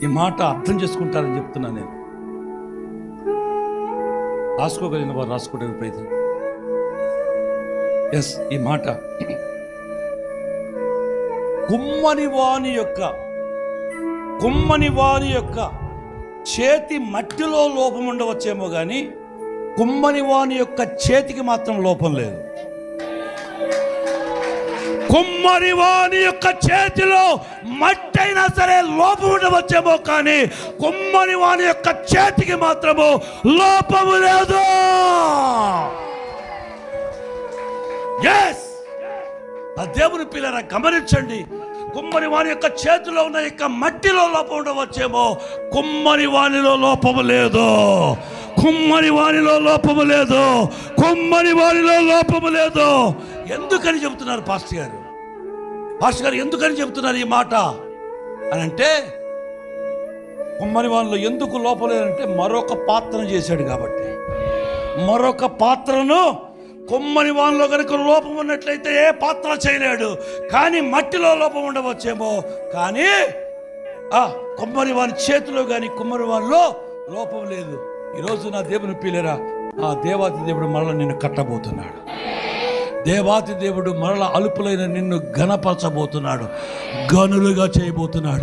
ఈ మాట అర్థం చేసుకుంటారని చెప్తున్నా నేను. రాసుకోగలిగిన వారు రాసుకోవడానికి ప్రయత్నం. ఎస్, ఈ మాట కుమ్మని వాని యొక్క చేతి మట్టిలో లోపం ఉండవచ్చేమో కానీ కుమ్మని వాని యొక్క చేతికి మాత్రం లోపం లేదు. కుమ్మరి వాని యొక్క చేతిలో మట్టి అయినా సరే లోపం ఉండవచ్చేమో కానీ కుమ్మరి వాని యొక్క చేతికి మాత్రము లోపము లేదు. ఎస్, ఆ దేవుని పిల్లరా గమనించండి. కుమ్మరి వాని యొక్క చేతిలో ఉన్న యొక్క మట్టిలో లోపం ఉండవచ్చేమో, కుమ్మరి వానిలో లోపము లేదు. కుమ్మరి వానిలో లోపము లేదు. కుమ్మరి వానిలో లోపము లేదు. ఎందుకని చెబుతున్నారు పాస్టర్ గారు? పాస్టర్ గారు ఎందుకని చెబుతున్నారు ఈ మాట అని అంటే, కుమ్మరి వానిలో ఎందుకు లోపం లేదంటే మరొక పాత్రను చేశాడు కాబట్టి. మరొక పాత్రను కుమ్మరి వానిలో కనుక లోపం ఉన్నట్లయితే ఏ పాత్ర చేయలేడు. కానీ మట్టిలో లోపం ఉండవచ్చేమో, కానీ కుమ్మరి వాని చేతిలో కానీ కుమ్మరి వానిలో లోపం లేదు. ఈరోజు నా దేవుని పిల్లరా, ఆ దేవాతి దేవుడు మరల నిన్ను కట్టబోతున్నాడు. దేవాతి దేవుడు మరల అలుపులైన నిన్ను ఘనపరచబోతున్నాడు, గనులుగా చేయబోతున్నాడు.